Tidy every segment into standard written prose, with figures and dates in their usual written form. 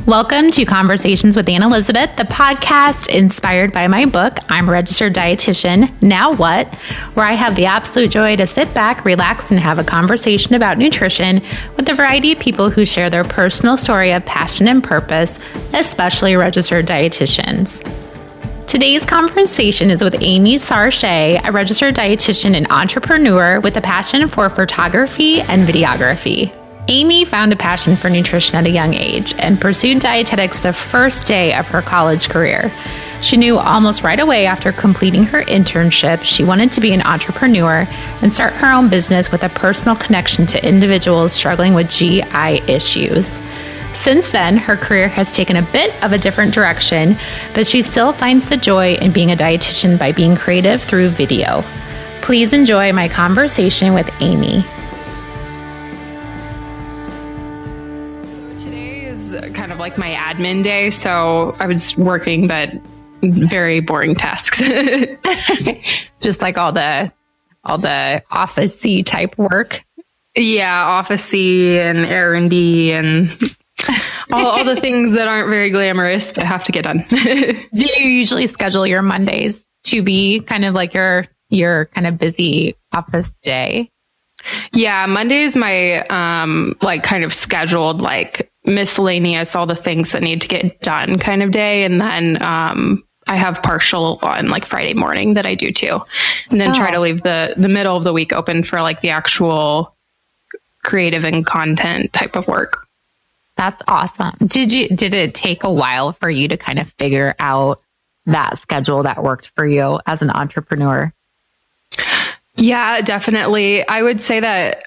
Welcome to Conversations with Anne Elizabeth, the podcast inspired by my book, I'm a Registered Dietitian, Now What?, where I have the absolute joy to sit back, relax, and have a conversation about nutrition with a variety of people who share their personal story of passion and purpose, especially registered dietitians. Today's conversation is with Aimee Sarchet, a registered dietitian and entrepreneur with a passion for photography and videography. Aimee found a passion for nutrition at a young age and pursued dietetics the first day of her college career. She knew almost right away after completing her internship she wanted to be an entrepreneur and start her own business with a personal connection to individuals struggling with GI issues. Since then, her career has taken a bit of a different direction, but she still finds the joy in being a dietitian by being creative through video. Please enjoy my conversation with Aimee. Kind of like my admin day. So I was working, but very boring tasks. Just like all the office-y type work. Yeah. Office-y and errandy and all the things that aren't very glamorous, but have to get done. Do you usually schedule your Mondays to be kind of like your kind of busy office day? Yeah. Monday is my, like kind of scheduled, like miscellaneous, all the things that need to get done kind of day. And then, I have partial on like Friday morning that I do too. And then try to leave the middle of the week open for like the actual creative and content type of work. That's awesome. Did it take a while for you to kind of figure out that schedule that worked for you as an entrepreneur? Yeah, definitely. I would say that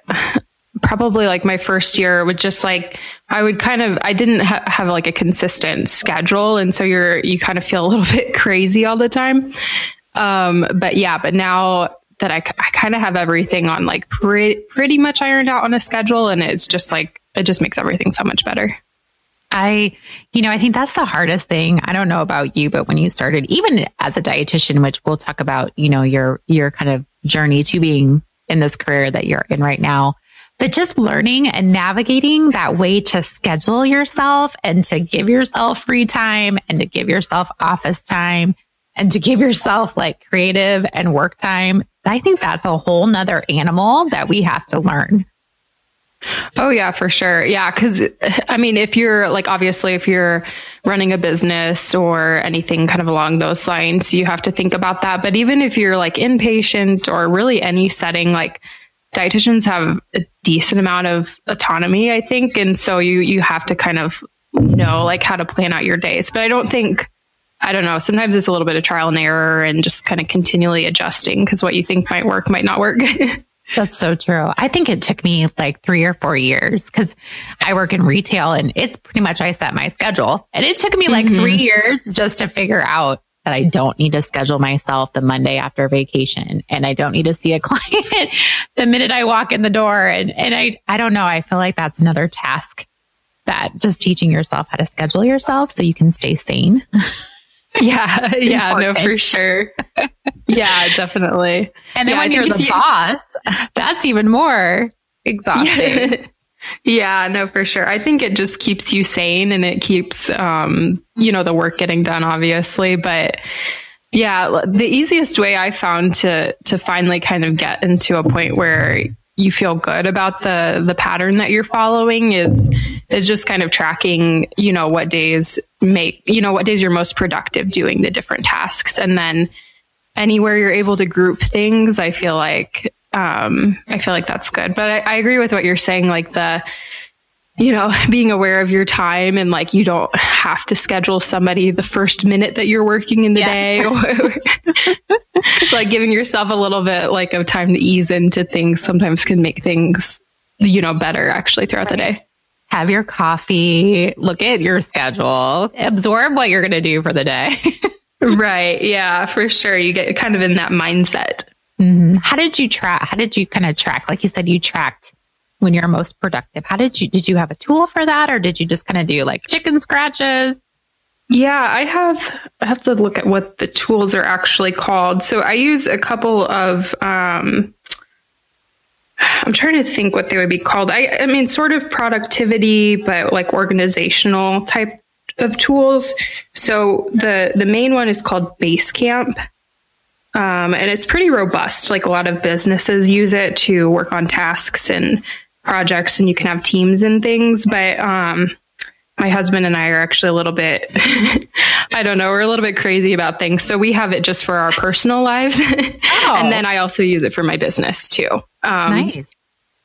probably like my first year would just like, I didn't have like a consistent schedule. And so you kind of feel a little bit crazy all the time. But now that I kind of have everything on like pretty much ironed out on a schedule, and it's just like, it just makes everything so much better. I think that's the hardest thing. I don't know about you, but when you started, even as a dietitian, which we'll talk about, your kind of journey to being in this career that you're in right now, but just learning and navigating that way to schedule yourself and to give yourself free time and to give yourself office time and to give yourself like creative and work time. I think that's a whole nother animal that we have to learn. Oh yeah, for sure. Yeah. Cause I mean, if you're like, obviously if you're running a business or anything kind of along those lines, you have to think about that. But even if you're like inpatient or really any setting, like dietitians have a decent amount of autonomy, I think. And so you have to kind of know like how to plan out your days. But I don't know, sometimes it's a little bit of trial and error and just kind of continually adjusting because what you think might work might not work. That's so true. I think it took me like 3 or 4 years because I work in retail and it's pretty much I set my schedule. And it took me like 3 years just to figure out that I don't need to schedule myself the Monday after vacation and I don't need to see a client the minute I walk in the door. And I don't know. I feel like that's another task, that just teaching yourself how to schedule yourself so you can stay sane. Yeah. Yeah. No, for sure. Yeah, definitely. And then when you're the boss, that's even more exhausting. Yeah, no, for sure. I think it just keeps you sane and it keeps, the work getting done, obviously. But yeah, the easiest way I found to finally kind of get into a point where you feel good about the pattern that you're following is just kind of tracking, what days you're most productive doing the different tasks. And then anywhere you're able to group things, I feel like that's good. But I agree with what you're saying, like being aware of your time and like, you don't have to schedule somebody the first minute that you're working in the day, or like giving yourself a little bit like of time to ease into things sometimes can make things, better actually throughout the day. Have your coffee, look at your schedule, absorb what you're going to do for the day. Right. Yeah, for sure. You get kind of in that mindset. Mm-hmm. How did you kind of track? Like you said, you tracked when you're most productive. Did you have a tool for that? Or did you just kind of do like chicken scratches? Yeah, I have to look at what the tools are actually called. So I use a couple of, I'm trying to think what they would be called. I mean, sort of productivity, but like organizational type of tools. So the main one is called Basecamp. And it's pretty robust. Like a lot of businesses use it to work on tasks and projects, and you can have teams and things. But my husband and I are actually a little bit, I don't know, we're a little bit crazy about things. So we have it just for our personal lives. Oh. And then I also use it for my business too. Nice.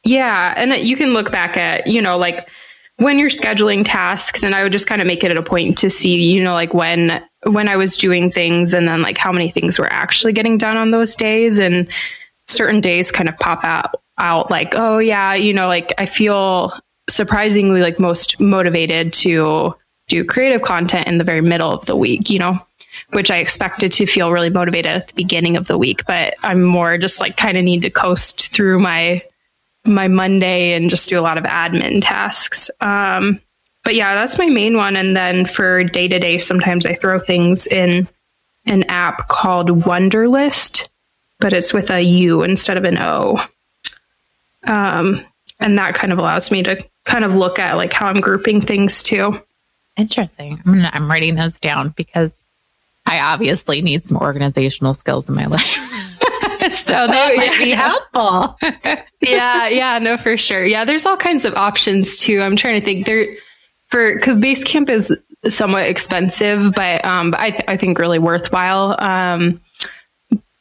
Yeah. And you can look back at, like when you're scheduling tasks, and I would just kind of make it at a point to see, like when I was doing things, and then like how many things were actually getting done on those days. And certain days kind of pop out like, oh yeah, like I feel surprisingly like most motivated to do creative content in the very middle of the week, which I expected to feel really motivated at the beginning of the week, but I'm more just like kind of need to coast through my Monday and just do a lot of admin tasks. But yeah, that's my main one. And then for day to day, sometimes I throw things in an app called Wunderlist, but it's with a U instead of an O. And that kind of allows me to kind of look at like how I'm grouping things too. Interesting. I'm writing those down because I obviously need some organizational skills in my life. So that might be helpful. Yeah, no, for sure. Yeah, there's all kinds of options too. I'm trying to think because Basecamp is somewhat expensive, but I think really worthwhile.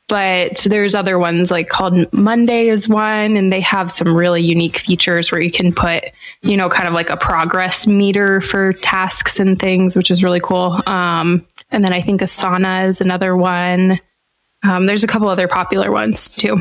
But there's other ones like called Monday is one, and they have some really unique features where you can put, kind of like a progress meter for tasks and things, which is really cool. And then I think Asana is another one. There's a couple other popular ones too.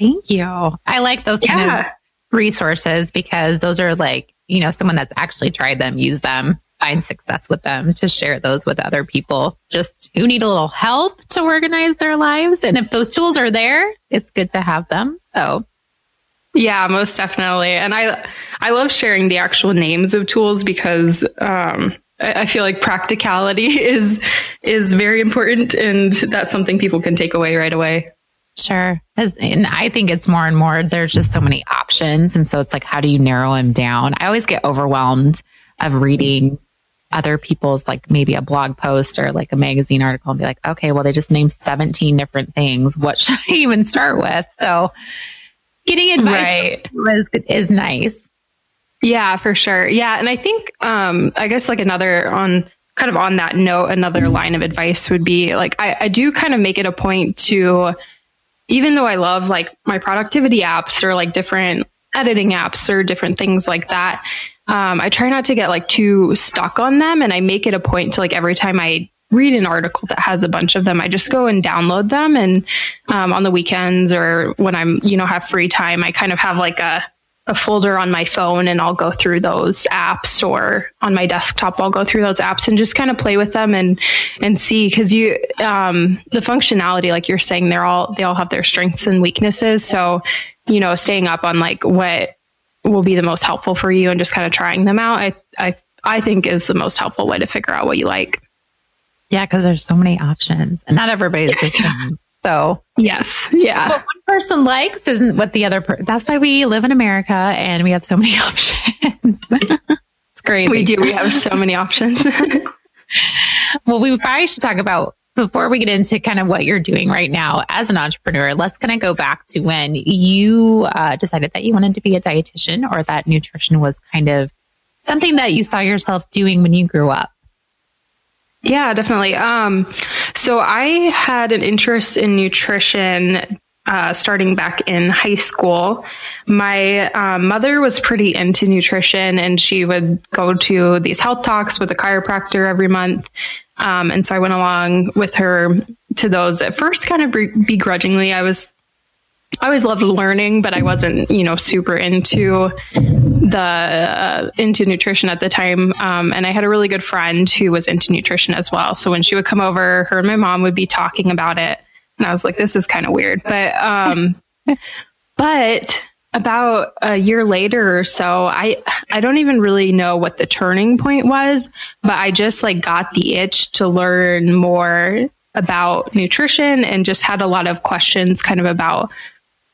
Thank you. I like those kind of resources because those are like, someone that's actually tried them, use them, find success with them, to share those with other people just who need a little help to organize their lives. And if those tools are there, it's good to have them. So yeah, most definitely. And I love sharing the actual names of tools because I feel like practicality is very important, and that's something people can take away right away. Sure. And I think it's more and more, there's just so many options. And so it's like, how do you narrow them down? I always get overwhelmed of reading other people's, like maybe a blog post or like a magazine article, and be like, okay, well, they just named 17 different things. What should I even start with? So getting advice is nice. Yeah, for sure. Yeah. And I think, I guess like on that note, another line of advice would be like, I do kind of make it a point to, even though I love like my productivity apps or like different editing apps or different things like that, I try not to get like too stuck on them. And I make it a point to like every time I read an article that has a bunch of them, I just go and download them. And on the weekends or when I'm, have free time, I kind of have like a folder on my phone, and I'll go through those apps, or on my desktop, I'll go through those apps and just kind of play with them and see, because the functionality, like you're saying, they all have their strengths and weaknesses. So, staying up on like what will be the most helpful for you and just kind of trying them out, I think is the most helpful way to figure out what you like. Yeah, because there's so many options, and not everybody's the same. So yes, yeah. What one person likes isn't what the other person. That's why we live in America and we have so many options. It's crazy. We do. We have so many options. Well, we probably should talk about, before we get into kind of what you're doing right now as an entrepreneur, let's kind of go back to when you decided that you wanted to be a dietitian, or that nutrition was kind of something that you saw yourself doing when you grew up. Yeah, definitely. So I had an interest in nutrition starting back in high school. My mother was pretty into nutrition, and she would go to these health talks with a chiropractor every month. And so I went along with her to those at first, kind of begrudgingly. I always loved learning, but I wasn't, super into into nutrition at the time. And I had a really good friend who was into nutrition as well. So when she would come over, her and my mom would be talking about it. And I was like, this is kind of weird. But about a year later or so, I don't even really know what the turning point was, but I just like got the itch to learn more about nutrition, and just had a lot of questions kind of about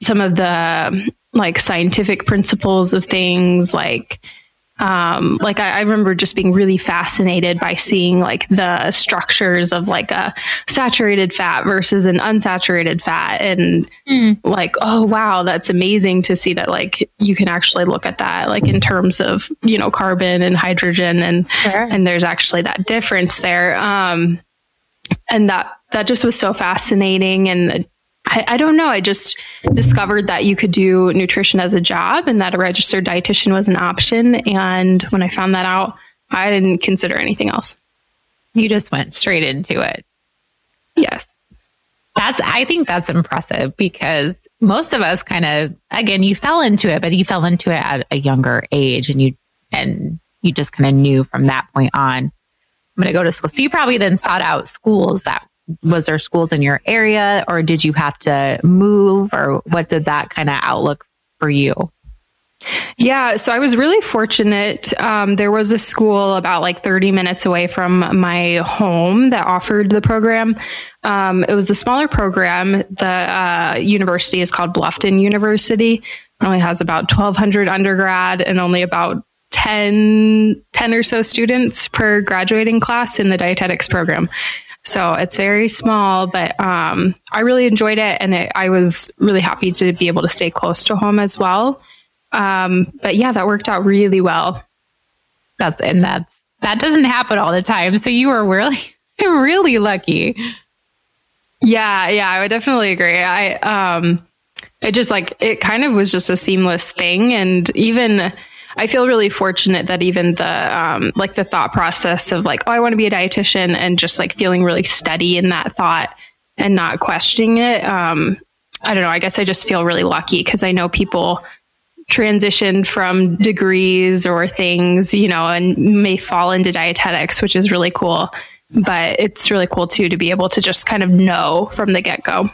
some of the like scientific principles of things, like Like I remember just being really fascinated by seeing like the structures of like a saturated fat versus an unsaturated fat. And like, oh, wow, that's amazing to see that like you can actually look at that like in terms of, you know, carbon and hydrogen and there's actually that difference there. And that just was so fascinating. And I don't know. I just discovered that you could do nutrition as a job and that a registered dietitian was an option. And when I found that out, I didn't consider anything else. You just went straight into it. Yes. I think that's impressive because most of us kind of, again, you fell into it, but you fell into it at a younger age and you just kind of knew from that point on, I'm going to go to school. So you probably then sought out schools was there schools in your area or did you have to move or what did that kind of outlook for you? Yeah, so I was really fortunate. There was a school about like 30 minutes away from my home that offered the program. It was a smaller program. The university is called Bluffton University. It only has about 1,200 undergrad and only about 10 or so students per graduating class in the dietetics program. So it's very small, but I really enjoyed it. And I was really happy to be able to stay close to home as well. But yeah, that worked out really well. That doesn't happen all the time. So you were really, really lucky. Yeah, I would definitely agree. It kind of was just a seamless thing. And even I feel really fortunate that even the thought process of like, oh, I want to be a dietitian and just like feeling really steady in that thought and not questioning it. I don't know. I guess I just feel really lucky because I know people transition from degrees or things, you know, and may fall into dietetics, which is really cool. But it's really cool too, to be able to just kind of know from the get-go.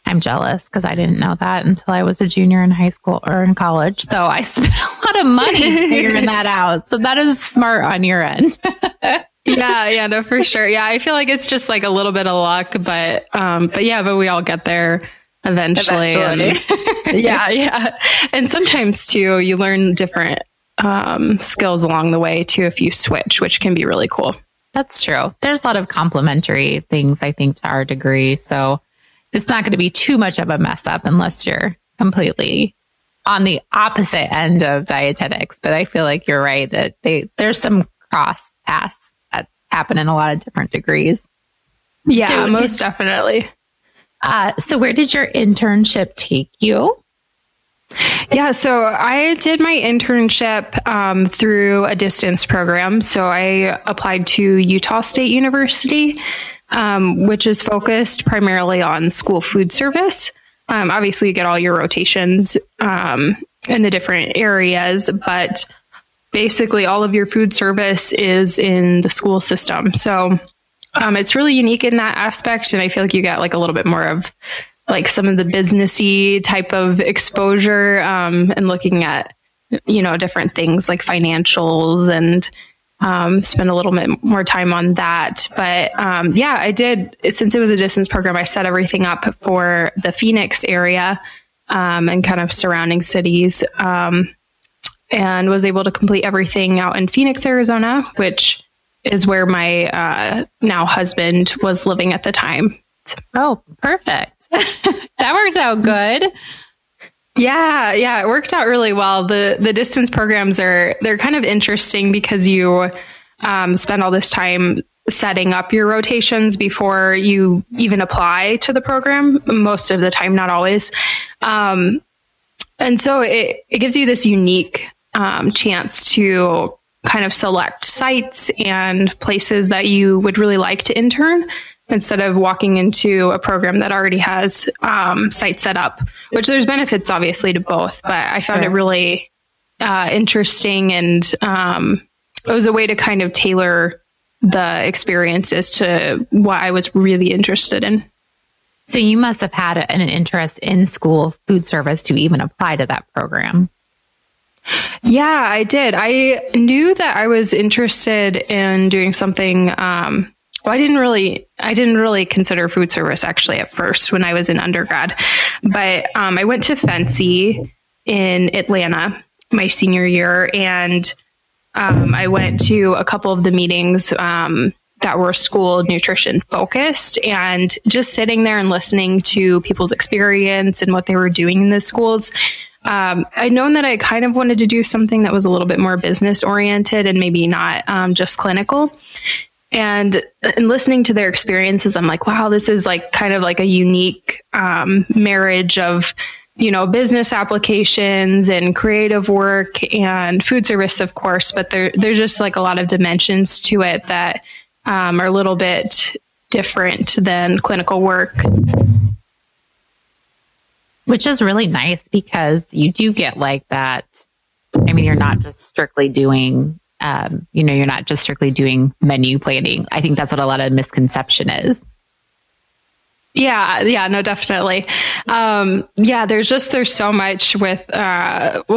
I'm jealous because I didn't know that until I was a junior in high school or in college. So I spent a lot of money figuring that out. So that is smart on your end. Yeah, no, for sure. Yeah, I feel like it's just like a little bit of luck, but we all get there eventually. Yeah. And sometimes too, you learn different skills along the way too if you switch, which can be really cool. That's true. There's a lot of complementary things, I think, to our degree. So it's not going to be too much of a mess up unless you're completely on the opposite end of dietetics. But I feel like you're right that there's some cross paths that happen in a lot of different degrees. Yeah, so most definitely. So where did your internship take you? Yeah, so I did my internship through a distance program. So I applied to Utah State University, which is focused primarily on school food service. Obviously, you get all your rotations in the different areas, but basically all of your food service is in the school system. So it's really unique in that aspect. And I feel like you get like a little bit more of like some of the businessy type of exposure and looking at, you know, different things like financials and spend a little bit more time on that. But yeah, I did, since it was a distance program, I set everything up for the Phoenix area and kind of surrounding cities and was able to complete everything out in Phoenix, Arizona, which is where my now husband was living at the time. Oh, perfect. That works out good. Yeah, it worked out really well. The distance programs they're kind of interesting because you spend all this time setting up your rotations before you even apply to the program. Most of the time, not always. And so it gives you this unique chance to kind of select sites and places that you would really like to intern, instead of walking into a program that already has sites set up, which there's benefits obviously to both, but I found it really interesting. And it was a way to kind of tailor the experiences to what I was really interested in. So you must have had an interest in school food service to even apply to that program. Yeah, I did. I knew that I was interested in doing something. Well, I didn't really consider food service actually at first when I was in undergrad, but I went to Fancy in Atlanta my senior year. And I went to a couple of the meetings that were school nutrition focused, and just sitting there and listening to people's experience and what they were doing in the schools. I'd known that I kind of wanted to do something that was a little bit more business oriented and maybe not just clinical. And in listening to their experiences, I'm like, wow, this is like kind of like a unique marriage of, business applications and creative work and food service, of course, but there's just like a lot of dimensions to it that are a little bit different than clinical work. Which is really nice because you do get like that. I mean, you're not just strictly doing, you're not just strictly doing menu planning. I think that's what a lot of misconception is. Yeah, no, definitely. There's so much with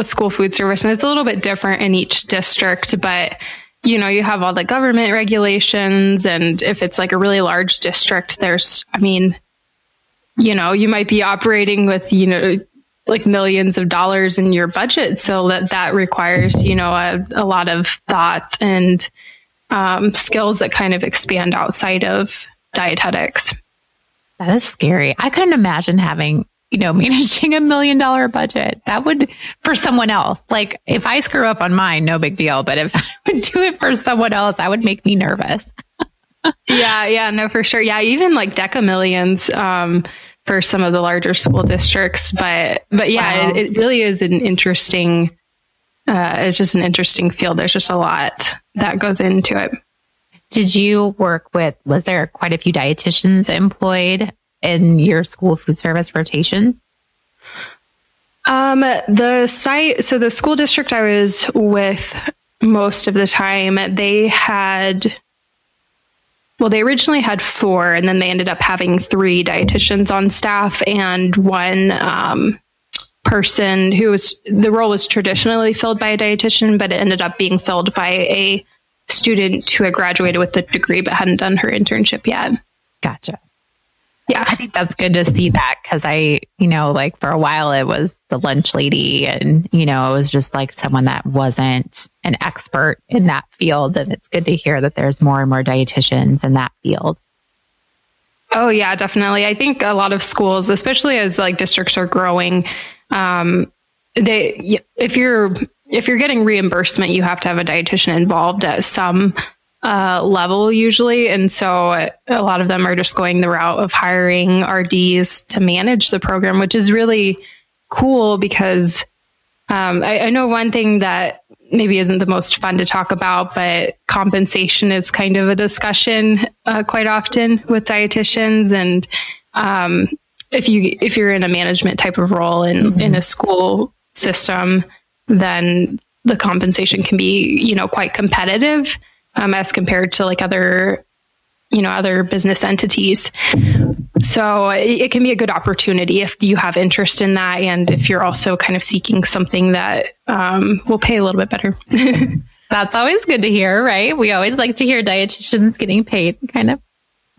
school food service, and it's a little bit different in each district, but you have all the government regulations, and if it's like a really large district, you might be operating with, like millions of dollars in your budget. So that requires, a lot of thought and skills that kind of expand outside of dietetics. That is scary. I couldn't imagine having, managing $1 million budget. That would, for someone else, like if I screw up on mine, no big deal. But if I would do it for someone else, that would make me nervous. Yeah, no, for sure. Yeah, even like Deca millions for some of the larger school districts. But yeah, wow. It really is an interesting, it's just an interesting field. There's just a lot that goes into it. Did you was there quite a few dietitians employed in your school food service rotations? The school district I was with most of the time, they originally had 4, and then they ended up having 3 dietitians on staff and one person the role was traditionally filled by a dietitian, but it ended up being filled by a student who had graduated with the degree but hadn't done her internship yet. Gotcha. Yeah, I think that's good to see that because like for a while it was the lunch lady and, it was just like someone that wasn't an expert in that field. And it's good to hear that there's more and more dietitians in that field. Oh, yeah, definitely. I think a lot of schools, especially as like districts are growing, if you're getting reimbursement, you have to have a dietitian involved at some level usually. And so a lot of them are just going the route of hiring RDs to manage the program, which is really cool because I know one thing that maybe isn't the most fun to talk about, but compensation is kind of a discussion quite often with dietitians. And if you're in a management type of role in a school system, then the compensation can be, quite competitive as compared to like other business entities. So it can be a good opportunity if you have interest in that. And if you're also kind of seeking something that will pay a little bit better. That's always good to hear, right? We always like to hear dietitians getting paid kind of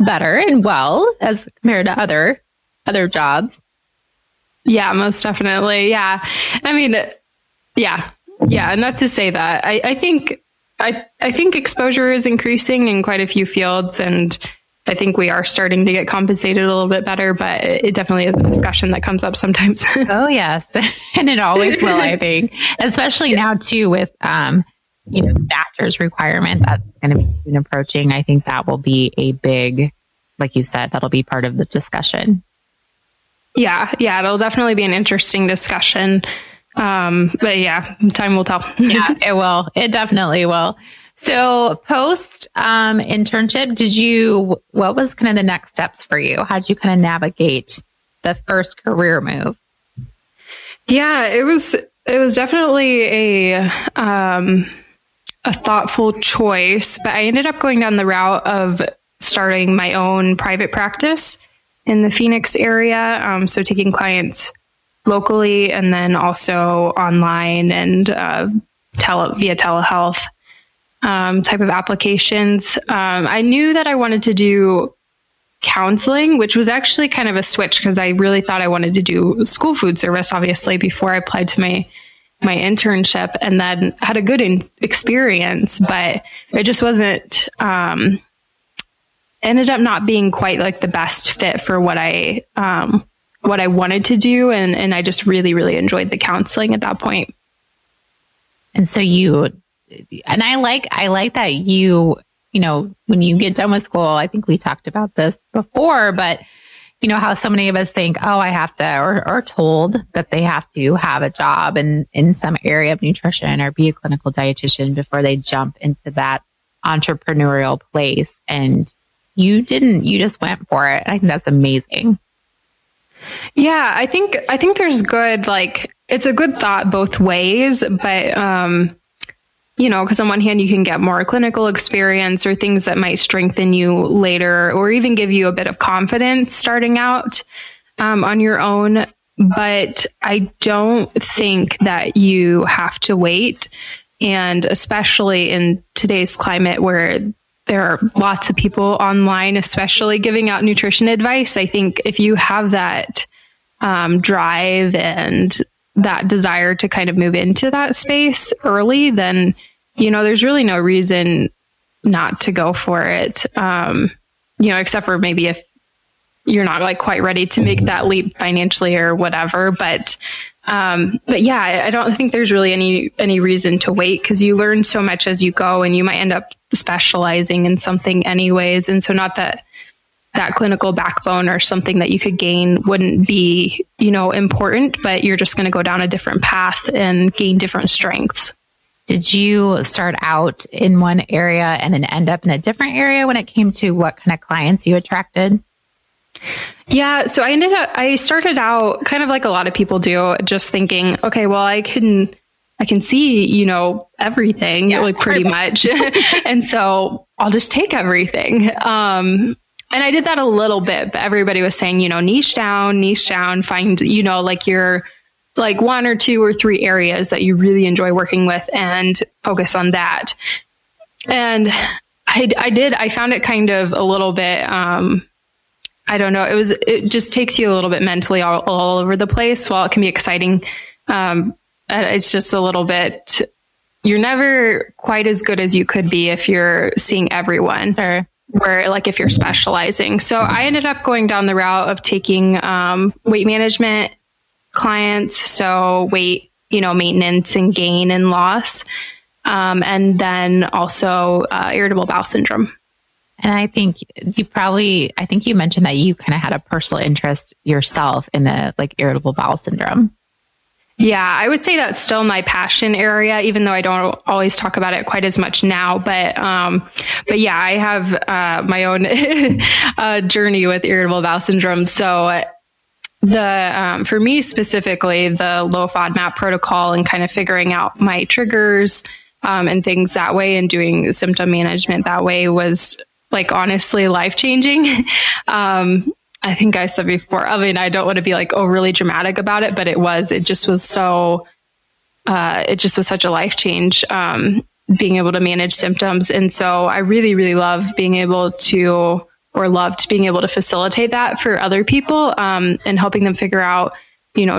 better and well as compared to other jobs. Yeah, most definitely. Yeah. I mean, yeah. And not to say that I think exposure is increasing in quite a few fields, and I think we are starting to get compensated a little bit better, but it definitely is a discussion that comes up sometimes. Oh, yes. And it always will, I think, especially now too with, the master's requirement that's going to be soon approaching. I think that will be a big, like you said, that'll be part of the discussion. Yeah. It'll definitely be an interesting discussion. But yeah, time will tell. Yeah, it will. It definitely will. So post internship, what was kind of the next steps for you? How did you kind of navigate the first career move? Yeah, it was definitely a thoughtful choice, but I ended up going down the route of starting my own private practice in the Phoenix area. So taking clients locally and then also online and via telehealth type of applications. I knew that I wanted to do counseling, which was actually kind of a switch because I really thought I wanted to do school food service, obviously, before I applied to my my internship and then had a good experience, but it just wasn't, ended up not being quite like the best fit for what I wanted to do. And I just really, really enjoyed the counseling at that point. And so I like that when you get done with school, I think we talked about this before, but you know how so many of us think, oh, I have to, or are told that they have to have a job in some area of nutrition or be a clinical dietitian before they jump into that entrepreneurial place. And you didn't, you just went for it. I think that's amazing. Yeah, I think there's good, like, it's a good thought both ways, but, because on one hand, you can get more clinical experience or things that might strengthen you later, or even give you a bit of confidence starting out on your own. But I don't think that you have to wait. And especially in today's climate where there are lots of people online, especially giving out nutrition advice, I think if you have that drive and that desire to kind of move into that space early, then, there's really no reason not to go for it. Except for maybe if you're not like quite ready to make that leap financially or whatever. But yeah, I don't think there's really any reason to wait, because you learn so much as you go and you might end up specializing in something anyways. And so not that clinical backbone or something that you could gain wouldn't be, important, but you're just going to go down a different path and gain different strengths. Did you start out in one area and then end up in a different area when it came to what kind of clients you attracted? Yeah. So I started out kind of like a lot of people do, just thinking, okay, well, I can see, everything, like pretty much. And so I'll just take everything. And I did that a little bit, but everybody was saying, niche down, find, like your like one or two or three areas that you really enjoy working with and focus on that. And I found it kind of a little bit, I don't know. It just takes you a little bit mentally all over the place. While it can be exciting, it's just a little bit, you're never quite as good as you could be if you're seeing everyone. Sure. Where like if you're specializing. So I ended up going down the route of taking weight management clients. So weight, maintenance and gain and loss. And then also irritable bowel syndrome. And I think you mentioned that you kind of had a personal interest yourself in the like irritable bowel syndrome. Yeah, I would say that's still my passion area, even though I don't always talk about it quite as much now. But yeah, I have my own journey with irritable bowel syndrome. So for me specifically, the low FODMAP protocol and kind of figuring out my triggers and things that way and doing symptom management that way was like honestly life-changing. I think I said before, I don't want to be like overly dramatic about it, but it just was such a life change, being able to manage symptoms. And so I really, really loved being able to facilitate that for other people, and helping them figure out,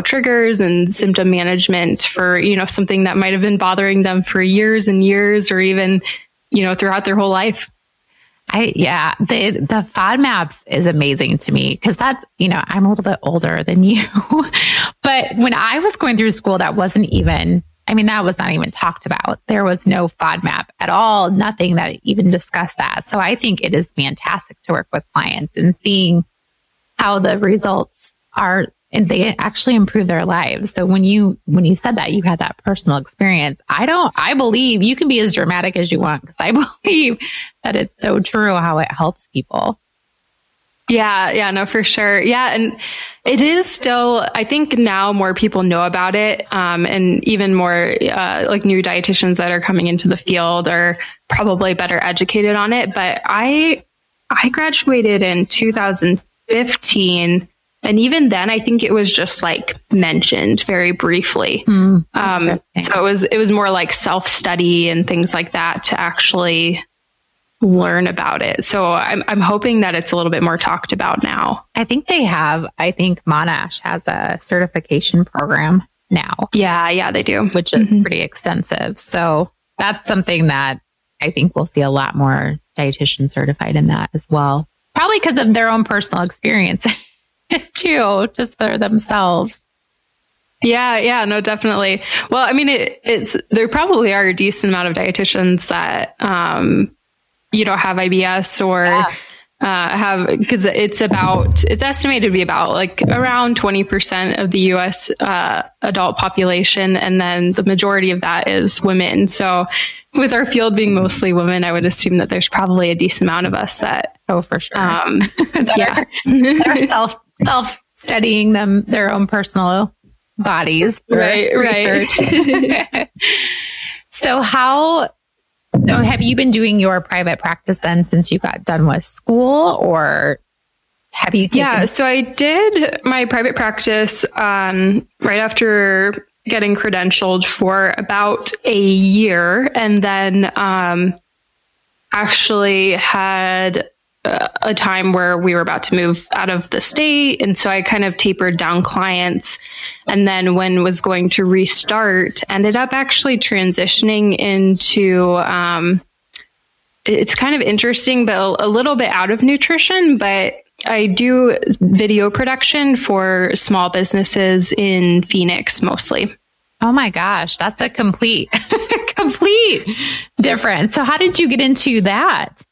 triggers and symptom management for, something that might have been bothering them for years and years, or even, throughout their whole life. The FODMAPs is amazing to me because that's, I'm a little bit older than you, but when I was going through school, that was not even talked about. There was no FODMAP at all, nothing that even discussed that. So I think it is fantastic to work with clients and seeing how the results are, and they actually improve their lives. So when you said that you had that personal experience, I believe you can be as dramatic as you want, because I believe that it's so true how it helps people. Yeah, no, for sure. Yeah. And it is still, I think now more people know about it. And even more like new dietitians that are coming into the field are probably better educated on it. But I graduated in 2015. And even then, I think it was just like mentioned very briefly. So it was more like self-study and things like that to actually learn about it. So I'm hoping that it's a little bit more talked about now. I think Monash has a certification program. now. Yeah, they do, which is pretty extensive. So that's something that I think we'll see a lot more dietitians certified in that as well. Probably because of their own personal experience too, just for themselves. Yeah, no, definitely. Well, I mean, there probably are a decent amount of dietitians that, have IBS or because it's estimated to be about like around 20% of the US adult population. And then the majority of that is women. So with our field being mostly women, I would assume that there's probably a decent amount of us that, for sure. that are self-studying their own personal bodies. Right. So have you been doing your private practice then since you got done with school, or have you taken... So I did my private practice right after getting credentialed for about a year, and then actually had a time where we were about to move out of the state. And so I kind of tapered down clients, and then when was going to restart, ended up actually transitioning into, it's kind of interesting, but a little bit out of nutrition, but I do video production for small businesses in Phoenix mostly. Oh my gosh, that's a complete difference. So how did you get into that?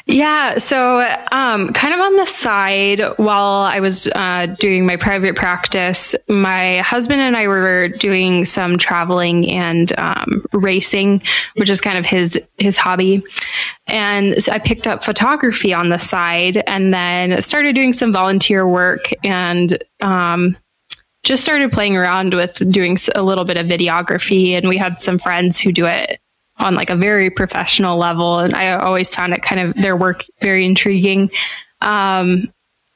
Yeah. So, kind of on the side while I was, doing my private practice, my husband and I were doing some traveling and, racing, which is kind of his hobby. And so I picked up photography on the side and then started doing some volunteer work and, just started playing around with doing a little bit of videography. And we had some friends who do it on like a very professional level. And I always found it kind of their work very intriguing. And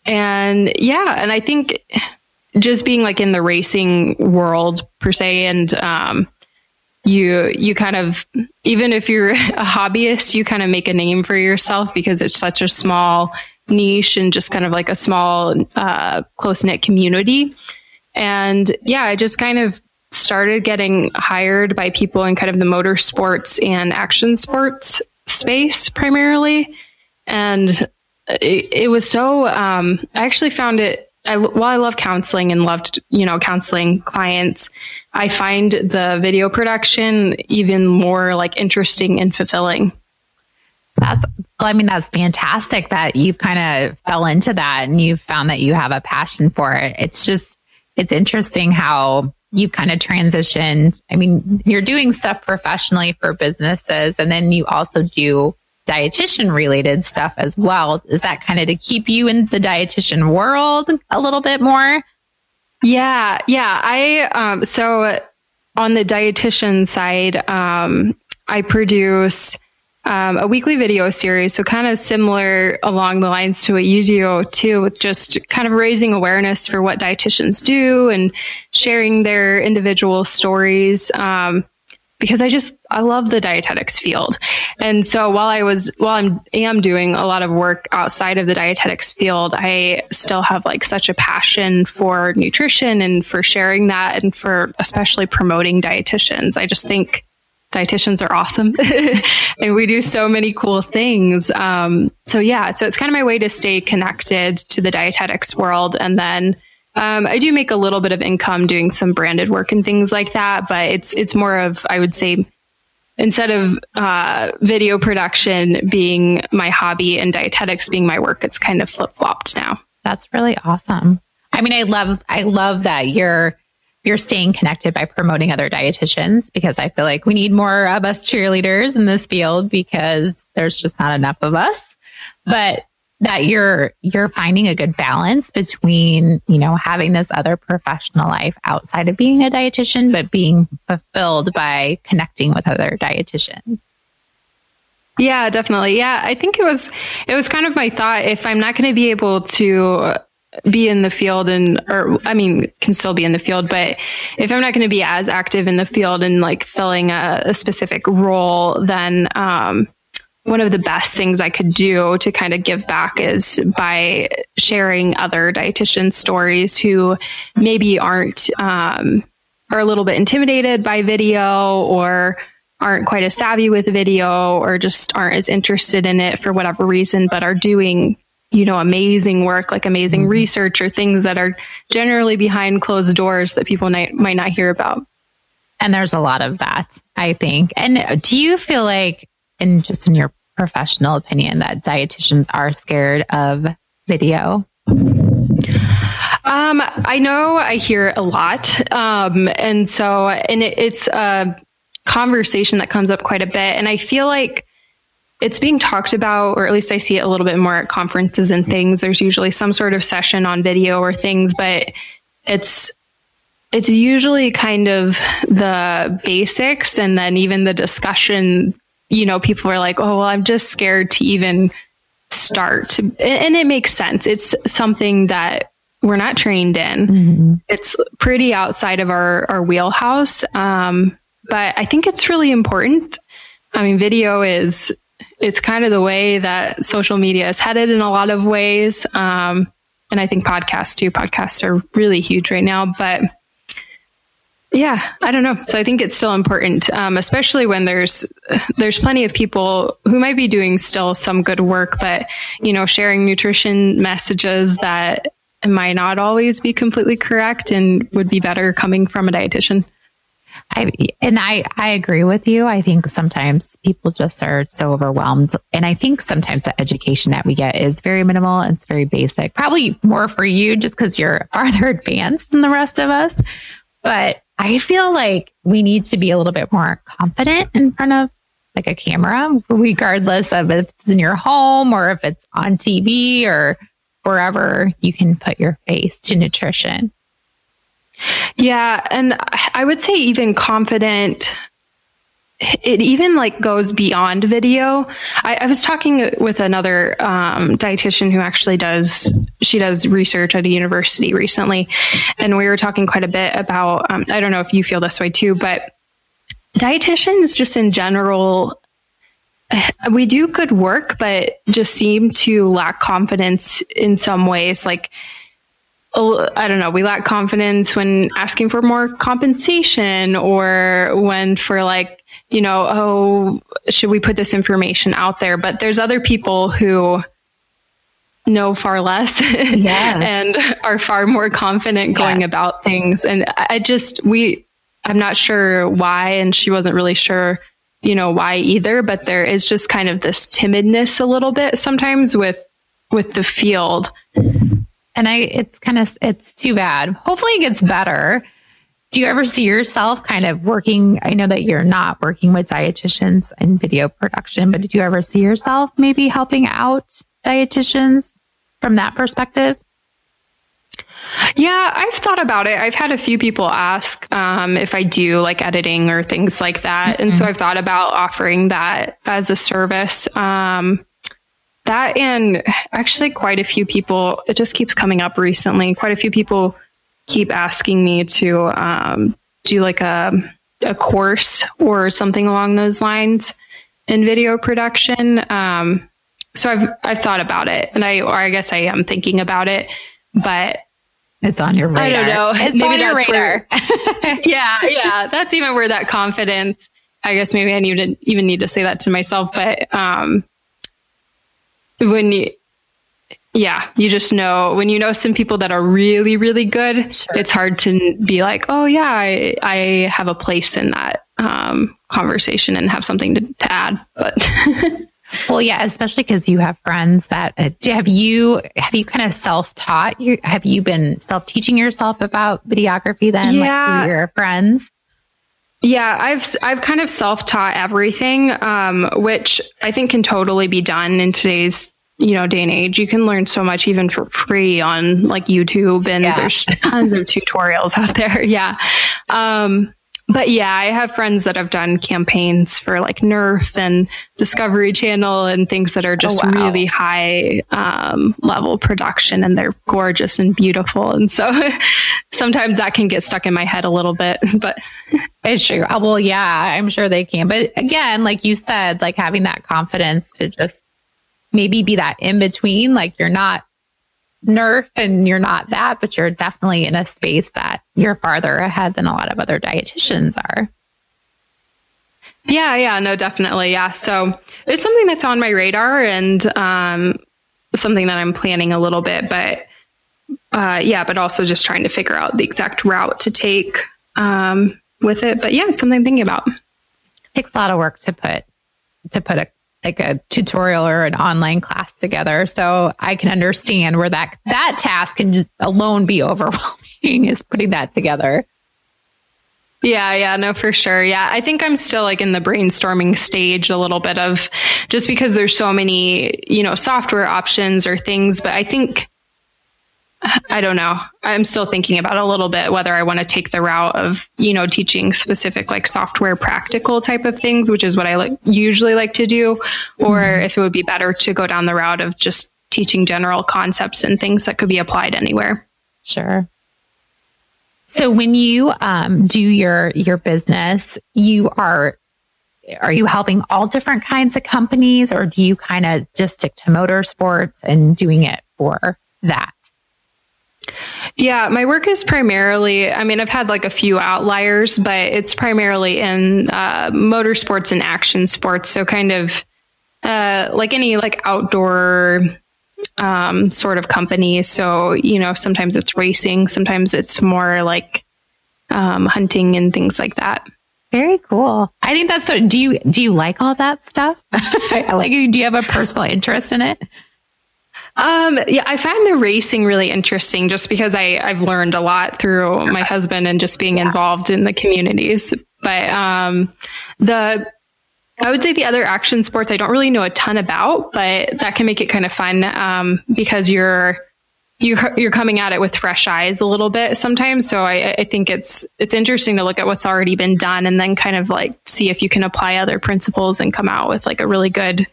I think just being like in the racing world per se, and you kind of, even if you're a hobbyist, you kind of make a name for yourself because it's such a small niche and just kind of like a small, close-knit community. And I just kind of started getting hired by people in kind of the motorsports and action sports space primarily. And it was so, I actually found it, while I love counseling and loved, counseling clients, I find the video production even more like interesting and fulfilling. That's fantastic that you've kind of fell into that and you've found that you have a passion for it. It's interesting how you've kind of transitioned. I mean, you're doing stuff professionally for businesses, and then you also do dietitian related stuff as well. Is that kind of to keep you in the dietitian world a little bit more? Yeah. So on the dietitian side, I produce a weekly video series. So kind of similar along the lines to what you do too, with just kind of raising awareness for what dietitians do and sharing their individual stories. Because I love the dietetics field. And so while I am doing a lot of work outside of the dietetics field, I still have like such a passion for nutrition and for sharing that and for especially promoting dietitians. I just think dietitians are awesome and we do so many cool things. So it's kind of my way to stay connected to the dietetics world. And then I do make a little bit of income doing some branded work and things like that, but it's more of, I would say, instead of video production being my hobby and dietetics being my work, it's kind of flip-flopped now. That's really awesome. I mean, I love that you're staying connected by promoting other dietitians, because I feel like we need more of us cheerleaders in this field because there's just not enough of us. But that you're finding a good balance between, having this other professional life outside of being a dietitian, but being fulfilled by connecting with other dietitians. Yeah, definitely. Yeah, I think it was kind of my thought, if I'm not going to be able to be in the field can still be in the field, but if I'm not going to be as active in the field and like filling a specific role, then one of the best things I could do to kind of give back is by sharing other dietitian stories who maybe aren't, are a little bit intimidated by video or aren't quite as savvy with video or just aren't as interested in it for whatever reason, but are doing, amazing work, like amazing research or things that are generally behind closed doors that people might not hear about. And there's a lot of that, I think. And do you feel like, in your professional opinion, that dietitians are scared of video? I know I hear a lot. It's a conversation that comes up quite a bit. And I feel like it's being talked about, or at least I see it a little bit more at conferences and things. There's usually some sort of session on video or things, but it's usually kind of the basics. And then even the discussion, people are like, oh, well, I'm just scared to even start. And it makes sense. It's something that we're not trained in. Mm-hmm. It's pretty outside of our wheelhouse. But I think it's really important. I mean, video it's kind of the way that social media is headed in a lot of ways. And I think podcasts too. Podcasts are really huge right now, but yeah, I don't know. So I think it's still important, especially when there's plenty of people who might be doing still some good work, but, sharing nutrition messages that might not always be completely correct and would be better coming from a dietitian. I agree with you. I think sometimes people just are so overwhelmed. And I think sometimes the education that we get is very minimal and it's very basic, probably more for you just because you're farther advanced than the rest of us. But I feel like we need to be a little bit more confident in front of like a camera, regardless of if it's in your home or if it's on TV or wherever you can put your face to nutrition. Yeah. And I would say even confident, it even like goes beyond video. I was talking with another dietitian who actually does research at a university recently. And we were talking quite a bit about, I don't know if you feel this way too, but dietitians just in general, we do good work, but just seem to lack confidence in some ways. Like, I don't know, we lack confidence when asking for more compensation or when for like, should we put this information out there? But there's other people who know far less and are far more confident going about things. And I'm not sure why. And she wasn't really sure, why either, but there is just kind of this timidness a little bit sometimes with the field. And it's too bad. Hopefully it gets better. Do you ever see yourself kind of working? I know that you're not working with dietitians in video production, but did you ever see yourself maybe helping out dietitians from that perspective? Yeah, I've thought about it. I've had a few people ask if I do like editing or things like that. Mm-hmm. And so I've thought about offering that as a service. That and actually quite a few people, it just keeps coming up recently. Quite a few people keep asking me to do like a course or something along those lines in video production. So I've thought about it, and I guess I am thinking about it, but it's on your radar. I don't know. It's maybe on your that's radar. Where, yeah. That's even where that confidence. I guess maybe I need to say that to myself, but when you just know, when you know some people that are really, really good, sure. It's hard to be like, oh yeah, I have a place in that conversation and have something to add. But well, yeah, especially because you have friends that have you kind of self-taught? Have you been self-teaching yourself about videography then? Yeah. Like through your friends? Yeah, I've kind of self-taught everything, which I think can totally be done in today's, day and age. You can learn so much even for free on like YouTube, and there's tons of tutorials out there. Yeah. But yeah, I have friends that have done campaigns for like Nerf and Discovery Channel and things that are just really high level production, and they're gorgeous and beautiful. And so sometimes that can get stuck in my head a little bit, but it's true. Well, yeah, I'm sure they can. But again, like you said, like having that confidence to just maybe be that in between, like you're not Nerf and you're not that, but you're definitely in a space that you're farther ahead than a lot of other dietitians are. Yeah, no, definitely. Yeah. So it's something that's on my radar and something that I'm planning a little bit, but but also just trying to figure out the exact route to take with it. But yeah, it's something I'm thinking about. It takes a lot of work to put a tutorial or an online class together. So I can understand where that task can just alone be overwhelming, is putting that together. Yeah, no, for sure. Yeah, I think I'm still like in the brainstorming stage a little bit of just because there's so many, software options or things, but I don't know. I'm still thinking about it a little bit, whether I want to take the route of, teaching specific like software practical type of things, which is what I usually like to do, or if it would be better to go down the route of just teaching general concepts and things that could be applied anywhere. Sure. So when you do your business, are you helping all different kinds of companies, or do you kind of just stick to motorsports and doing it for that? Yeah, my work is primarily, I've had like a few outliers, but it's primarily in motorsports and action sports. So kind of like any like outdoor sort of company. So, sometimes it's racing, sometimes it's more like hunting and things like that. Very cool. I think that's so. Do you like all that stuff? Do you have a personal interest in it? Yeah, I find the racing really interesting just because I've learned a lot through my husband and just being involved in the communities. But I would say the other action sports I don't really know a ton about, but that can make it kind of fun because you're coming at it with fresh eyes a little bit sometimes. So I think it's interesting to look at what's already been done and then kind of like see if you can apply other principles and come out with like a really good,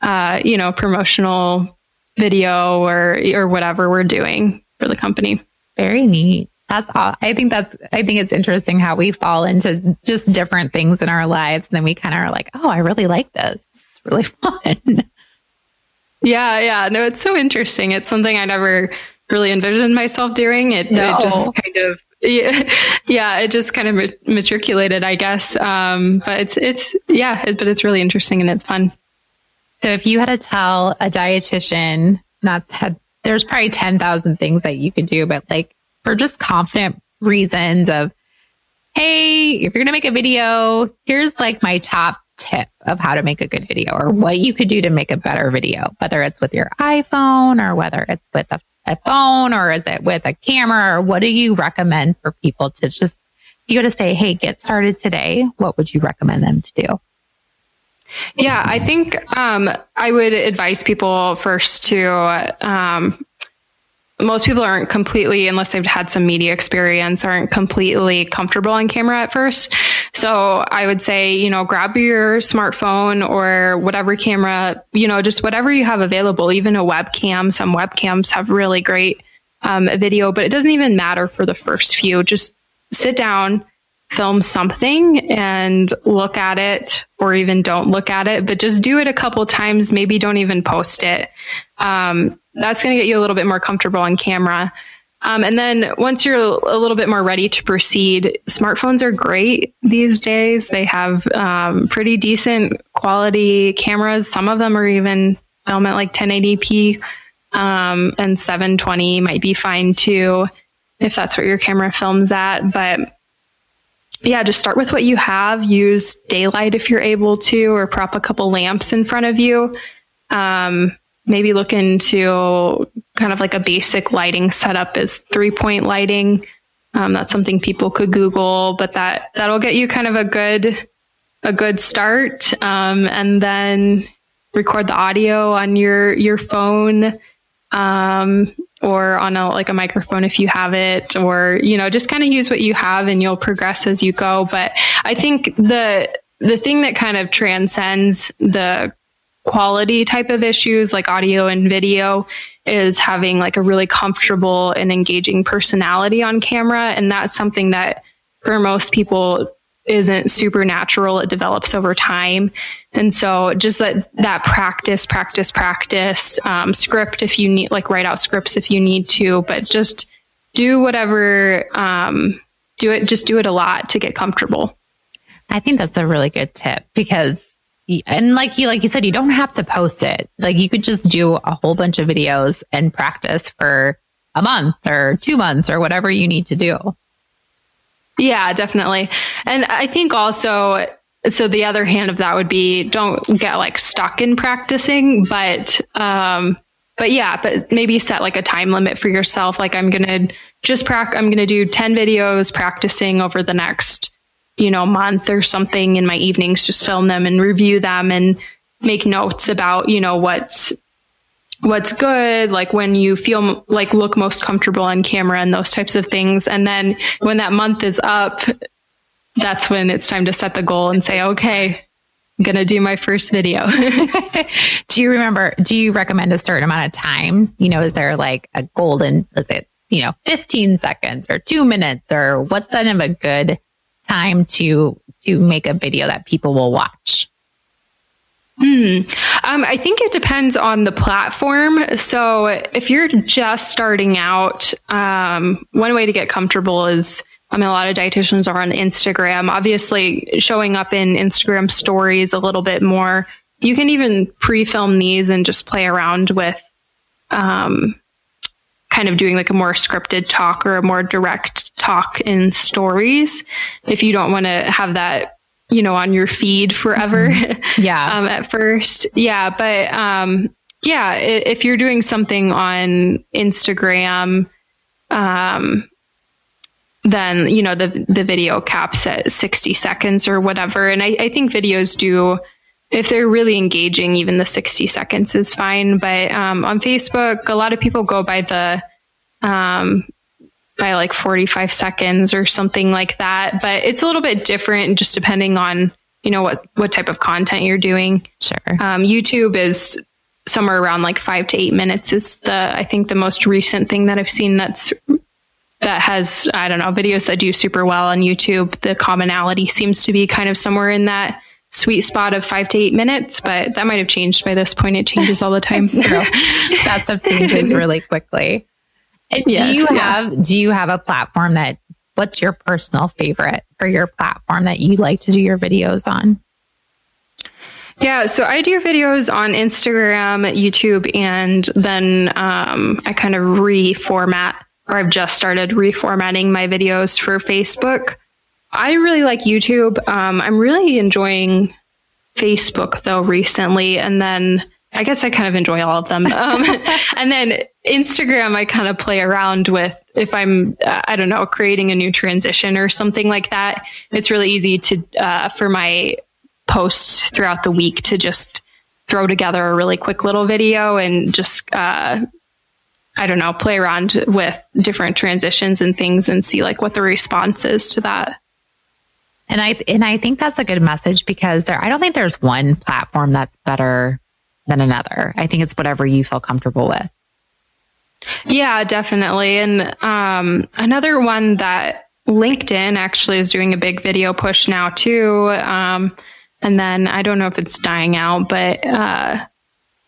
promotional video or whatever we're doing for the company. Very neat. That's all. I think it's interesting how we fall into just different things in our lives. And then we kind of are like, oh, I really like this. It's really fun. Yeah. No, it's so interesting. It's something I never really envisioned myself doing. It just kind of, it just kind of matriculated, I guess. But it's really interesting and it's fun. So if you had to tell a dietitian, there's probably 10,000 things that you could do, but like for just confident reasons of, hey, if you're going to make a video, here's like my top tip of how to make a good video or what you could do to make a better video, whether it's with your iPhone or whether it's with a phone or is it with a camera, or what do you recommend for people to just, if you were to say, hey, get started today, what would you recommend them to do? Yeah, I think I would advise people first to, most people aren't completely, unless they've had some media experience, aren't completely comfortable on camera at first. So I would say, grab your smartphone or whatever camera, just whatever you have available, even a webcam. Some webcams have really great video, but it doesn't even matter for the first few. Just sit down, film something and look at it, or even don't look at it, but just do it a couple times. Maybe don't even post it. That's going to get you a little bit more comfortable on camera. And then once you're a little bit more ready to proceed, smartphones are great these days. They have pretty decent quality cameras. Some of them are even film at like 1080p, and 720 might be fine too, if that's what your camera films at. But yeah, just start with what you have. Use daylight if you're able to, or prop a couple lamps in front of you. Maybe look into kind of like a basic lighting setup is 3-point lighting. That's something people could Google, but that'll get you kind of a good start. And then record the audio on your phone, or on a microphone if you have it, or, just kind of use what you have and you'll progress as you go. But I think the thing that kind of transcends the quality type of issues like audio and video is having like a really comfortable and engaging personality on camera. And that's something that for most people isn't supernatural. It develops over time. And so just that practice, script if you need, like write out scripts if you need to, but just do whatever, just do it a lot to get comfortable. I think that's a really good tip because, and like you said, you don't have to post it. Like you could just do a whole bunch of videos and practice for a month or 2 months or whatever you need to do. Yeah, definitely. And I think also, so the other hand of that would be don't get like stuck in practicing, but maybe set like a time limit for yourself. Like I'm going to do 10 videos practicing over the next, month or something in my evenings, just film them and review them and make notes about, what's good, like when you feel like look most comfortable on camera and those types of things. And then when that month is up, that's when it's time to set the goal and say, okay, I'm going to do my first video. Do you recommend a certain amount of time? Is there like a golden, is it, 15 seconds or 2 minutes, or what's kind of a good time to make a video that people will watch? I think it depends on the platform. So if you're just starting out, one way to get comfortable is, a lot of dietitians are on Instagram, obviously showing up in Instagram stories a little bit more. You can even pre-film these and just play around with, kind of doing like a more scripted talk or a more direct talk in stories. If you don't want to have that, on your feed forever. Yeah. At first. Yeah. But, if you're doing something on Instagram, then, the video caps at 60 seconds or whatever. And I think videos do, if they're really engaging, even the 60 seconds is fine. But, on Facebook, a lot of people go by by like 45 seconds or something like that. But it's a little bit different just depending on, what type of content you're doing. Sure. YouTube is somewhere around like 5 to 8 minutes is I think the most recent thing that I've seen that has, I don't know, videos that do super well on YouTube. The commonality seems to be kind of somewhere in that sweet spot of 5 to 8 minutes, but that might have changed by this point. It changes all the time. That stuff changes really quickly. And do you have a platform what's your personal favorite for your platform that you like to do your videos on? Yeah, so I do videos on Instagram, YouTube, and then I kind of I've just started reformatting my videos for Facebook. I really like YouTube. I'm really enjoying Facebook though recently, and then I guess I kind of enjoy all of them. And then Instagram, I kind of play around with if I'm, I don't know, creating a new transition or something like that. It's really easy to, for my posts throughout the week to just throw together a really quick little video and just, I don't know, play around with different transitions and things and see like what the response is to that. And I think that's a good message because I don't think there's one platform that's better than another. I think it's whatever you feel comfortable with. Yeah, definitely. And another one that LinkedIn actually is doing a big video push now too. And then I don't know if it's dying out, but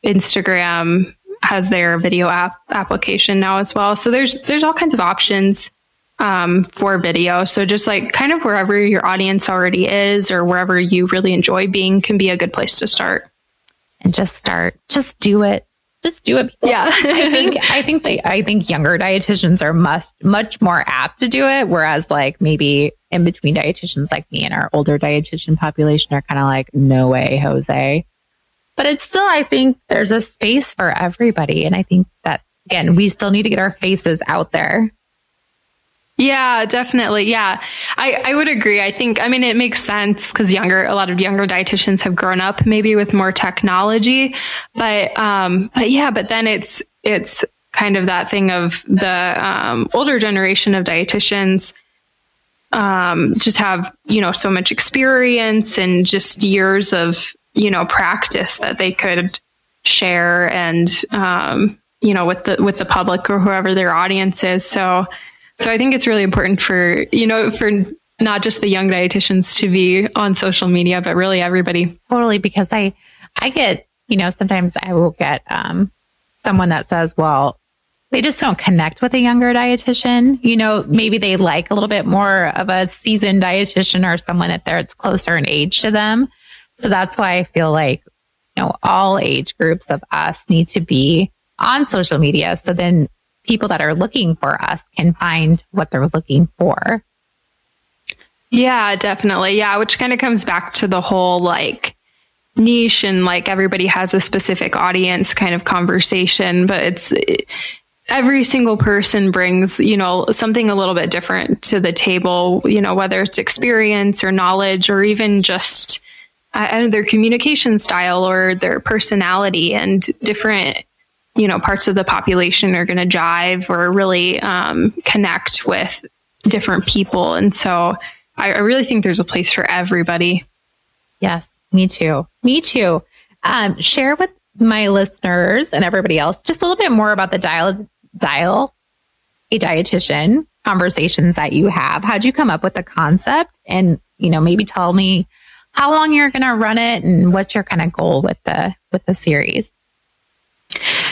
Instagram has their video application now as well. So there's all kinds of options for video. So just like kind of wherever your audience already is or wherever you really enjoy being can be a good place to start. And just do it. Just do it. Yeah. I think younger dietitians are much more apt to do it. Whereas like maybe in between dietitians like me and our older dietitian population are kind of like, no way, Jose. But it's still, I think there's a space for everybody. And I think that, again, we still need to get our faces out there. Yeah, definitely. Yeah, I would agree. It makes sense because a lot of younger dietitians have grown up maybe with more technology, but then it's kind of that thing of the older generation of dietitians just have, so much experience and just years of, practice that they could share and, with the public or whoever their audience is. So I think it's really important for not just the young dietitians to be on social media, but really everybody. Totally. Because I get, sometimes I will get someone that says, well, they just don't connect with a younger dietitian. Maybe they like a little bit more of a seasoned dietitian or someone that's closer in age to them. So that's why I feel like, all age groups of us need to be on social media. So then people that are looking for us can find what they're looking for. Yeah, definitely. Yeah. Which kind of comes back to the whole niche and everybody has a specific audience kind of conversation, but every single person brings, something a little bit different to the table, whether it's experience or knowledge or even just their communication style or their personality, and different, parts of the population are going to jive or really connect with different people. And so I really think there's a place for everybody. Yes, me too. Me too. Share with my listeners and everybody else just a little bit more about the Dial a Dietitian conversations that you have. How'd you come up with the concept? And, maybe tell me how long you're going to run it and what's your kind of goal with the series.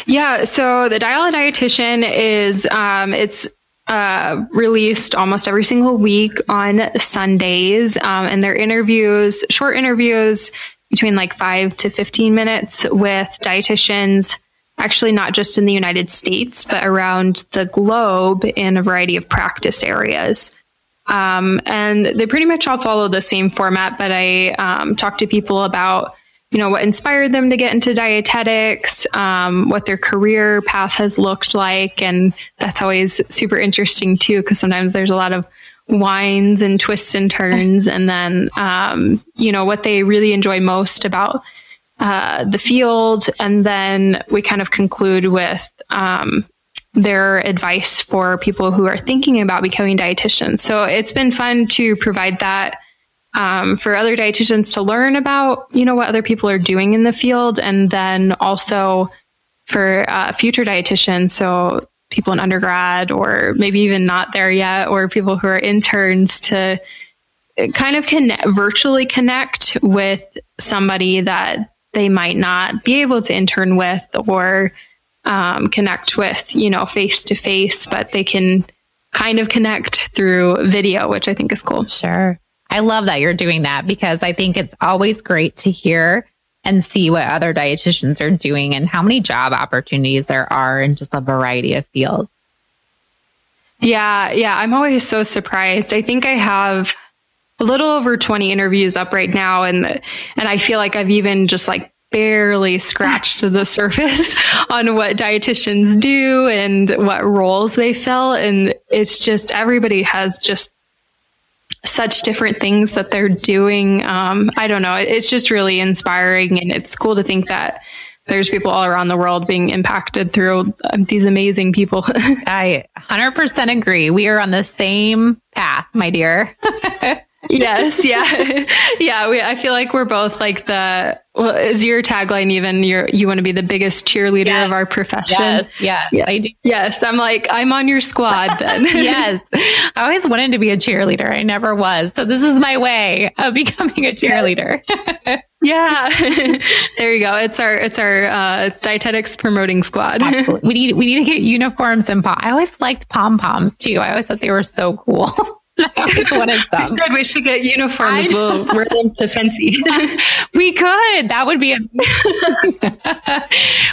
Yeah. So the Dial a Dietitian is, it's released almost every single week on Sundays. And they're interviews, short interviews between 5 to 15 minutes with dietitians, actually not just in the United States, but around the globe in a variety of practice areas. And they pretty much all follow the same format, but I talk to people about, what inspired them to get into dietetics, what their career path has looked like. And that's always super interesting too, because sometimes there's a lot of winds and twists and turns. And then, what they really enjoy most about the field. And then we kind of conclude with their advice for people who are thinking about becoming dietitians. So it's been fun to provide that for other dietitians to learn about, what other people are doing in the field. And then also for future dietitians. So people in undergrad or maybe even not there yet, or people who are interns, to kind of virtually connect with somebody that they might not be able to intern with or connect with, face to face, but they can kind of connect through video, which I think is cool. Sure. I love that you're doing that, because I think it's always great to hear and see what other dietitians are doing and how many job opportunities there are in just a variety of fields. Yeah. I'm always so surprised. I think I have a little over 20 interviews up right now. And I feel like I've even just barely scratched the surface on what dietitians do and what roles they fill. And it's just, everybody has just such different things that they're doing. I don't know. It's just really inspiring. And it's cool to think that there's people all around the world being impacted through these amazing people. I 100% agree. We are on the same path, my dear. Yes. Yeah. Yeah. I feel like we're both is your tagline even, you want to be the biggest cheerleader of our profession? Yes. Yeah. I do. Yes. I'm on your squad then. Yes. I always wanted to be a cheerleader. I never was. So this is my way of becoming a cheerleader. Yeah. There you go. It's our dietetics promoting squad. Absolutely. We need to get uniforms and I always liked pom-poms too. I always thought they were so cool. Good. We should get uniforms. We'll wear them to fancy. We could. That would be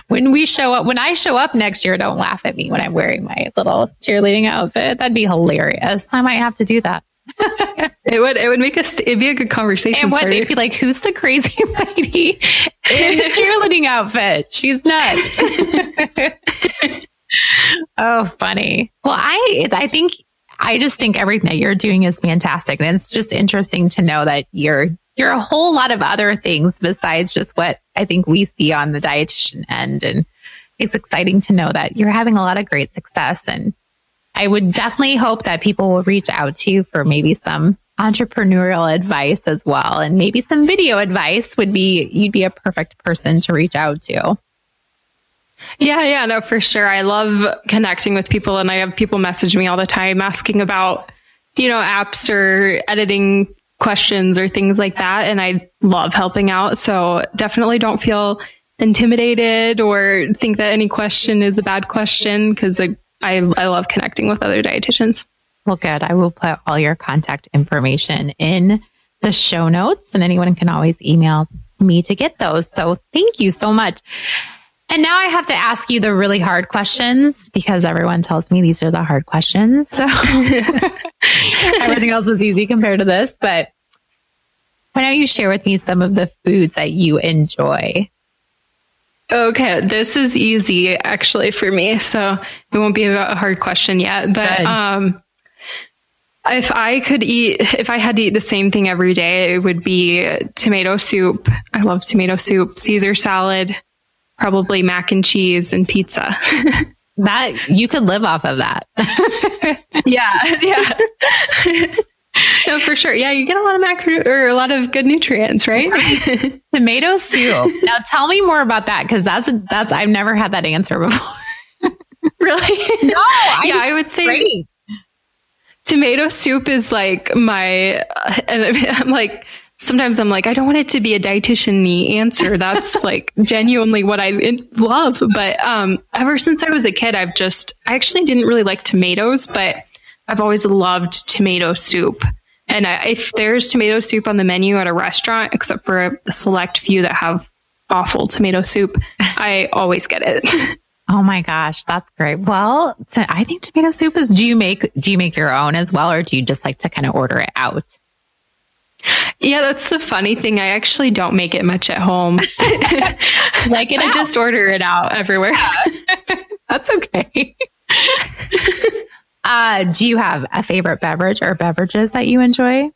when I show up next year, don't laugh at me when I'm wearing my little cheerleading outfit. That'd be hilarious. I might have to do that. It'd be a good conversation. And they'd be like, who's the crazy lady in the cheerleading outfit? She's nuts. Oh, funny. Well, I just think everything that you're doing is fantastic. And it's just interesting to know that you're a whole lot of other things besides just what I think we see on the dietitian end. And, it's exciting to know that you're having a lot of great success. And I would definitely hope that people will reach out to you for maybe some entrepreneurial advice as well. And maybe some video advice you'd be a perfect person to reach out to. Yeah, no, for sure. I love connecting with people, and I have people message me all the time asking about, apps or editing questions or things like that. And I love helping out. So definitely don't feel intimidated or think that any question is a bad question, because I love connecting with other dietitians. Well, good. I will put all your contact information in the show notes, and anyone can always email me to get those. So thank you so much. And now I have to ask you the really hard questions, because everyone tells me these are the hard questions. So everything else was easy compared to this. But why don't you share with me some of the foods that you enjoy? Okay, this is easy actually for me. So it won't be a hard question yet. But if I had to eat the same thing every day, it would be tomato soup. I love tomato soup, Caesar salad, probably mac and cheese and pizza. That you could live off of that. Yeah. No, for sure. Yeah, you get a lot of a lot of good nutrients, right? Tomato soup. Now tell me more about that, because that's I've never had that answer before. Really? No. I would say great. Tomato soup is like and I'm like, sometimes I'm like, I don't want it to be a dietitian-y answer. That's like genuinely what I love. But ever since I was a kid, I actually didn't really like tomatoes, but I've always loved tomato soup. And if there's tomato soup on the menu at a restaurant, except for a select few that have awful tomato soup, I always get it. Oh my gosh, that's great. Well, I think tomato soup is, do you make your own as well, or do you just like to kind of order it out? Yeah, that's the funny thing. I actually don't make it much at home. I just order it out everywhere. Yeah. That's okay. Do you have a favorite beverage or beverages that you enjoy?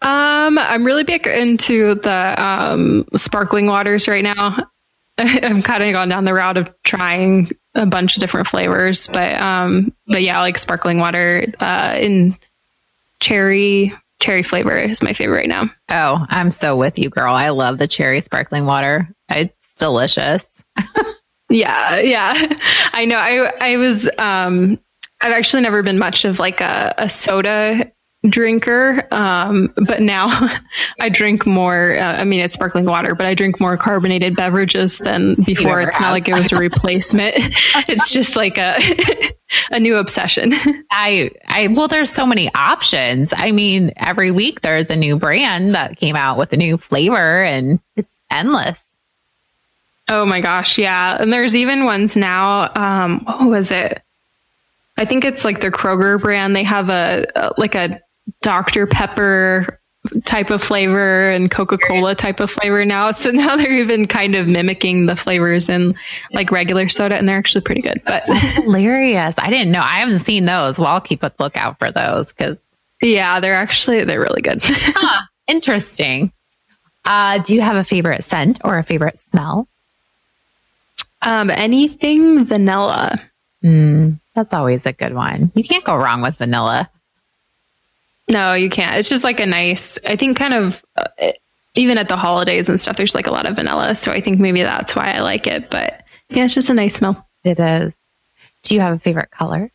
I'm really big into the sparkling waters right now. I'm kind of gone down the route of trying a bunch of different flavors, but yeah, like sparkling water in cherry flavor is my favorite right now. Oh, I'm so with you, girl. I love the cherry sparkling water. It's delicious. Yeah. I know. I've actually never been much of like a soda drinker. But now I drink more, it's sparkling water, but I drink more carbonated beverages than before. It's not like it was a replacement. It's just like a new obsession. Well, there's so many options. I mean, every week there's a new brand that came out with a new flavor, and it's endless. Oh my gosh. Yeah. And there's even ones now. What was it? I think it's like the Kroger brand. They have a Dr. Pepper type of flavor and Coca-Cola type of flavor now. So now they're even kind of mimicking the flavors in like regular soda, and they're actually pretty good. But hilarious. I didn't know. I haven't seen those. Well, I'll keep a lookout for those, because yeah, they're really good. Interesting. Do you have a favorite scent or a favorite smell? Anything vanilla. That's always a good one. You can't go wrong with vanilla. No, you can't. It's just like a nice, I think kind of, even at the holidays and stuff, there's like a lot of vanilla. So I think maybe that's why I like it. But yeah, it's just a nice smell. It is. Do you have a favorite color?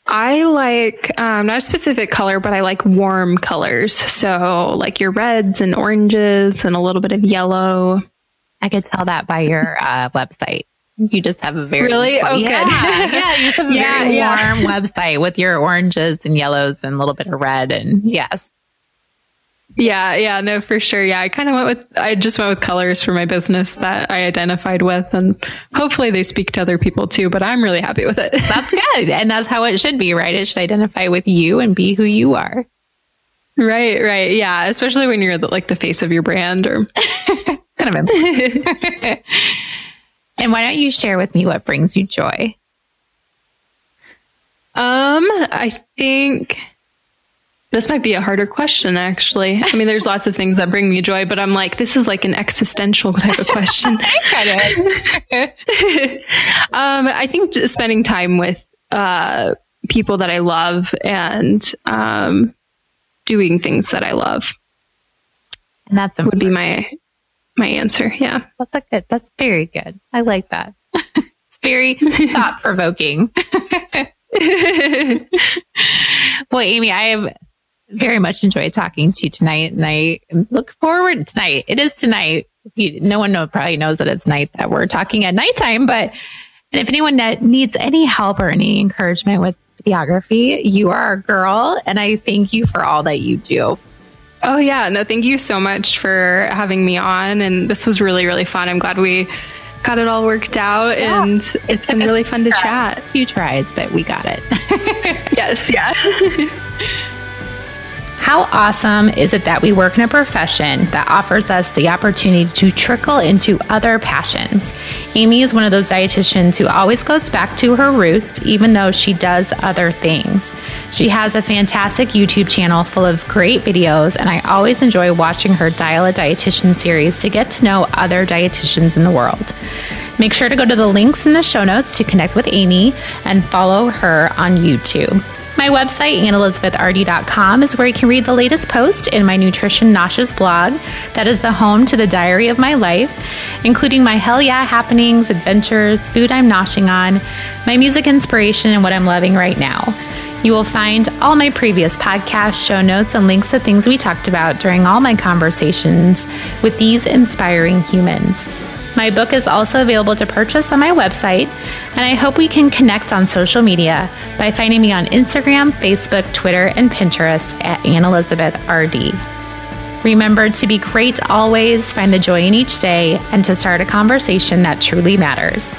I like, not a specific color, but I like warm colors. So like your reds and oranges and a little bit of yellow. I could tell that by your website. You just have a very really good. Yeah, you have a very warm website with your oranges and yellows and a little bit of red, and yes. Yeah, no, for sure. Yeah, I just went with colors for my business that I identified with, and hopefully they speak to other people too, but I'm really happy with it. That's good. And that's how it should be, right? It should identify with you and be who you are. Right. Yeah, especially when you're like the face of your brand, or kind of important. And why don't you share with me what brings you joy? I think This might be a harder question, actually. I mean, there's lots of things that bring me joy, but I'm like, this is like an existential type of question. I think just spending time with people that I love and doing things that I love. And would be my answer. Yeah. That's very good. I like that. It's very thought-provoking. Well, Aimee, I have very much enjoyed talking to you tonight, and I look forward tonight. It is tonight. No one probably knows that it's night, that we're talking at nighttime, but if anyone needs any help or any encouragement with videography, you are our girl, and I thank you for all that you do. Oh yeah, no, thank you so much for having me on, and this was really, really fun. I'm glad we got it all worked out, and it's been really fun to chat. A few tries, but we got it. Yes, yeah. How awesome is it that we work in a profession that offers us the opportunity to trickle into other passions? Aimee is one of those dietitians who always goes back to her roots, even though she does other things. She has a fantastic YouTube channel full of great videos, and I always enjoy watching her Dial a Dietitian series to get to know other dietitians in the world. Make sure to go to the links in the show notes to connect with Aimee and follow her on YouTube. My website, AnnElizabethRD.com, is where you can read the latest post in my Nutrition Noshes blog. That is the home to the diary of my life, including my hell yeah happenings, adventures, food I'm noshing on, my music inspiration, and what I'm loving right now. You will find all my previous podcast show notes and links to things we talked about during all my conversations with these inspiring humans. My book is also available to purchase on my website, and I hope we can connect on social media by finding me on Instagram, Facebook, Twitter, and Pinterest at AnnElizabethRD. Remember to be great always, find the joy in each day, and to start a conversation that truly matters.